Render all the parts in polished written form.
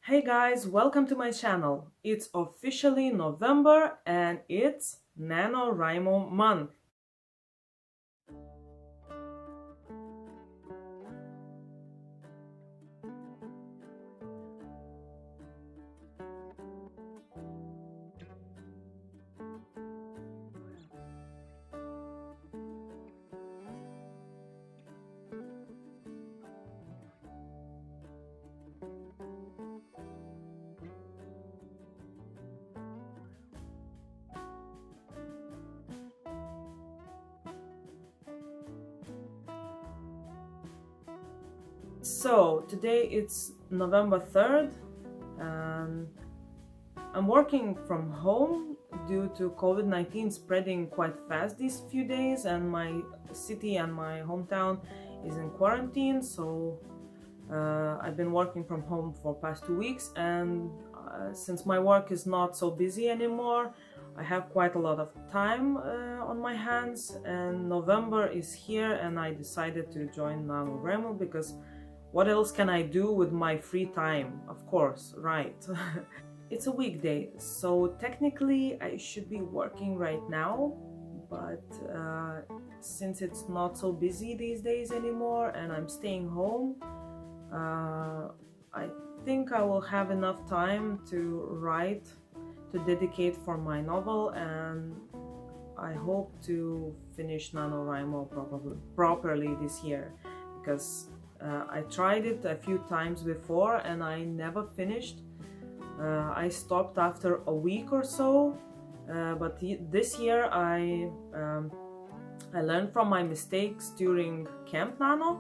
Hey guys, welcome to my channel. It's officially November and it's NaNoWriMo month. So today it's November 3rd and I'm working from home due to COVID-19 spreading quite fast these few days, and my city and my hometown is in quarantine. So I've been working from home for past 2 weeks, and since my work is not so busy anymore, I have quite a lot of time on my hands, and November is here and I decided to join NaNoWriMo because what else can I do with my free time? Of course, right. It's a weekday, so technically I should be working right now, but since it's not so busy these days anymore and I'm staying home, I think I will have enough time to write, to dedicate for my novel, and I hope to finish NaNoWriMo properly this year, because I tried it a few times before and I never finished. I stopped after a week or so, but this year I learned from my mistakes during Camp Nano.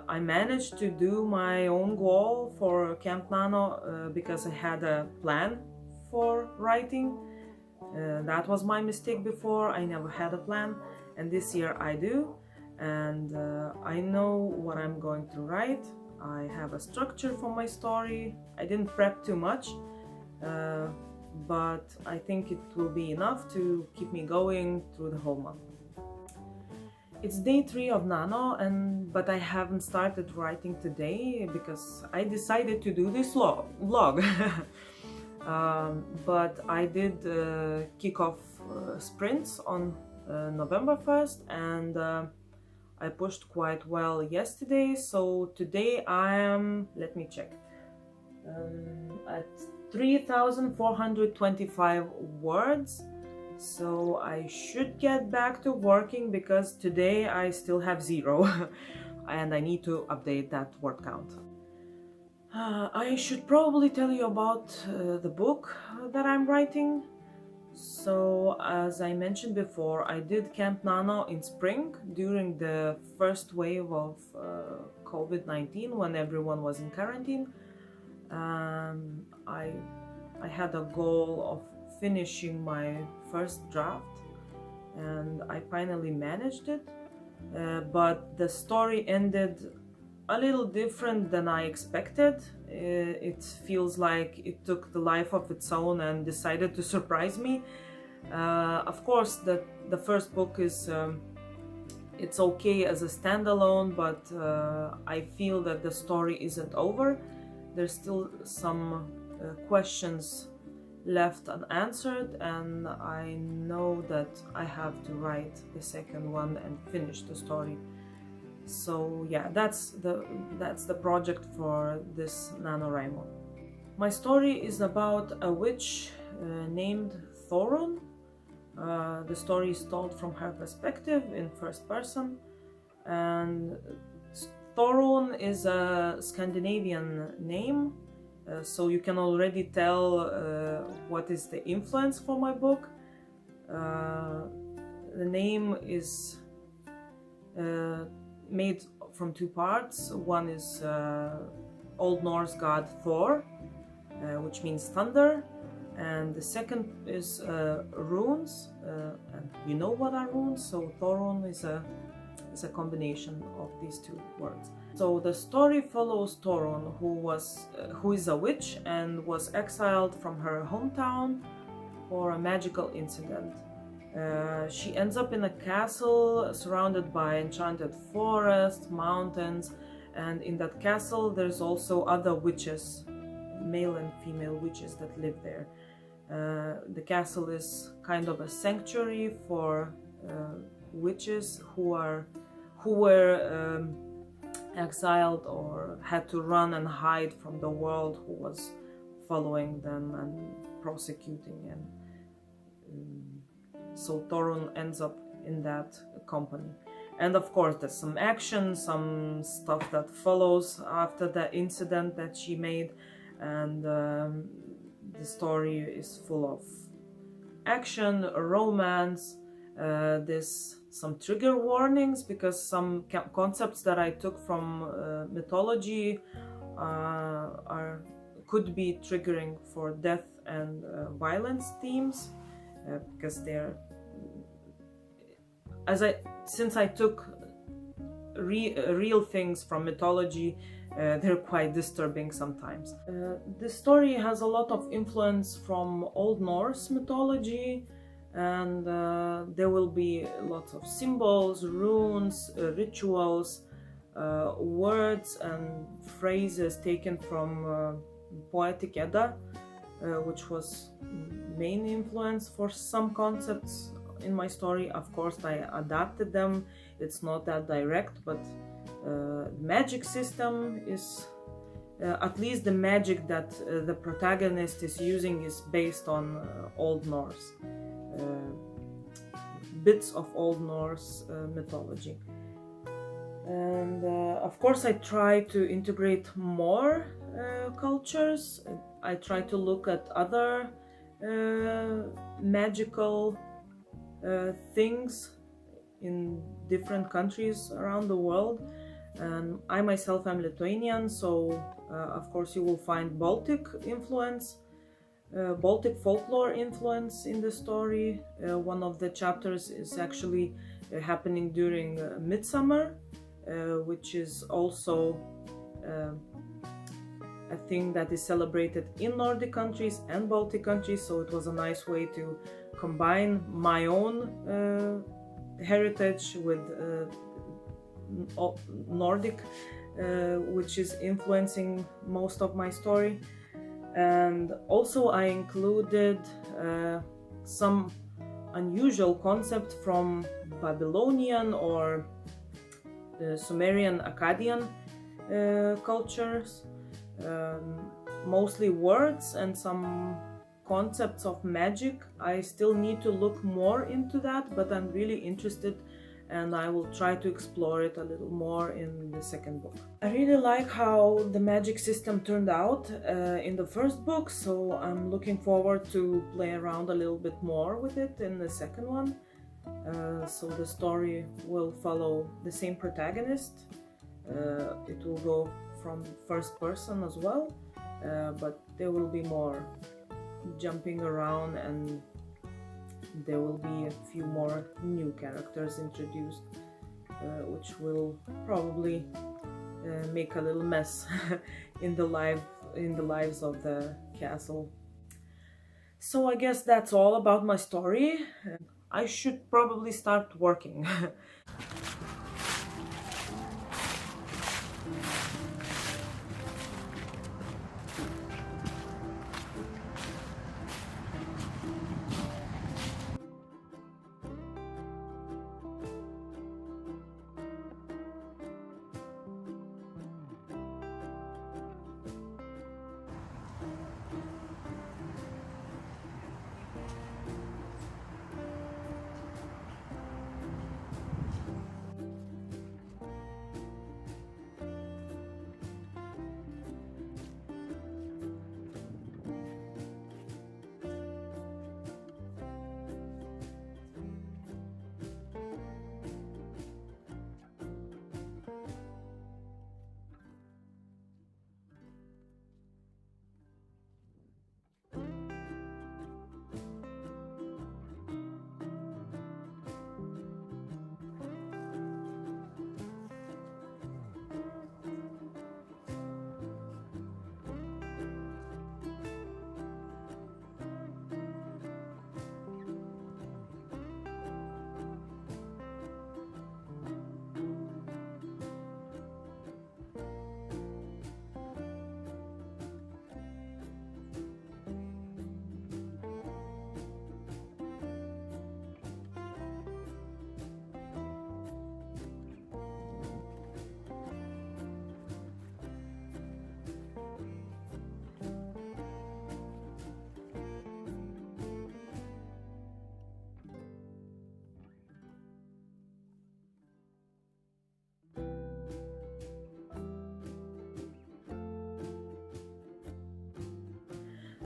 I managed to do my own goal for Camp Nano because I had a plan for writing. That was my mistake before. I never had a plan, and this year I do, and I know what I'm going to write. I have a structure for my story. I didn't prep too much, but I think it will be enough to keep me going through the whole month. It's day 3 of Nano, but I haven't started writing today because I decided to do this vlog. But I did kick off sprints on November 1st, and I pushed quite well yesterday, so today I am, let me check, at 3,425 words, so I should get back to working because today I still have 0 and I need to update that word count. I should probably tell you about the book that I'm writing. So, as I mentioned before, I did Camp Nano in spring during the first wave of COVID-19 when everyone was in quarantine. I had a goal of finishing my first draft, and I finally managed it. But the story ended a little different than I expected. It feels like it took the life of its own and decided to surprise me. Of course, the first book is it's okay as a standalone, but I feel that the story isn't over. There's still some questions left unanswered, and I know that I have to write the second one and finish the story. So yeah, that's the project for this NaNoWriMo. My story is about a witch named Thorun. The story is told from her perspective in first person, and Thorun is a Scandinavian name, so you can already tell what is the influence for my book. The name is made from 2 parts. One is Old Norse god Thor, which means thunder, and the second is runes, and you know what are runes, so Thorun is a combination of these 2 words. So the story follows Thorun, who is a witch and was exiled from her hometown for a magical incident. She ends up in a castle surrounded by enchanted forests, mountains, and in that castle there's also other witches male and female witches that live there. The castle is kind of a sanctuary for witches who were exiled or had to run and hide from the world who was following them and prosecuting, and so Torun ends up in that company. And of course there's some action, some stuff that follows after the incident that she made, and the story is full of action, romance. There's some trigger warnings because some concepts that I took from mythology could be triggering for death and violence themes, because they're, since I took real things from mythology, they're quite disturbing sometimes. The story has a lot of influence from Old Norse mythology, and there will be lots of symbols, runes, rituals, words and phrases taken from Poetic Edda, which was main influence for some concepts in my story. Of course I adapted them, it's not that direct, but magic system is, at least the magic that the protagonist is using is based on Old Norse, bits of Old Norse mythology. And of course I try to integrate more cultures. I try to look at other magical things in different countries around the world. And I myself am Lithuanian, so of course you will find Baltic influence, Baltic folklore influence in the story. One of the chapters is actually happening during Midsummer, which is also a thing that is celebrated in Nordic countries and Baltic countries, so it was a nice way to combine my own heritage with Nordic, which is influencing most of my story. And also I included some unusual concept from Babylonian or Sumerian Akkadian cultures, mostly words and some concepts of magic. I still need to look more into that, but I'm really interested and I will try to explore it a little more in the second book. I really like how the magic system turned out in the first book, so I'm looking forward to play around a little bit more with it in the second one. So the story will follow the same protagonist. It will go from first person as well, but there will be more jumping around and there will be a few more new characters introduced, which will probably make a little mess in the lives of the castle. So I guess that's all about my story. I should probably start working.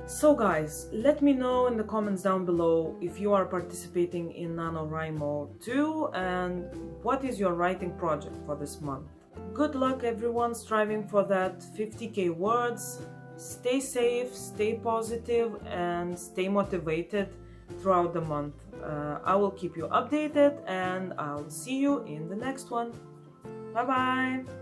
So guys, let me know in the comments down below if you are participating in NaNoWriMo too, and what is your writing project for this month. Good luck everyone striving for that 50k words. Stay safe, stay positive, and stay motivated throughout the month. I will keep you updated, and I'll see you in the next one. Bye bye!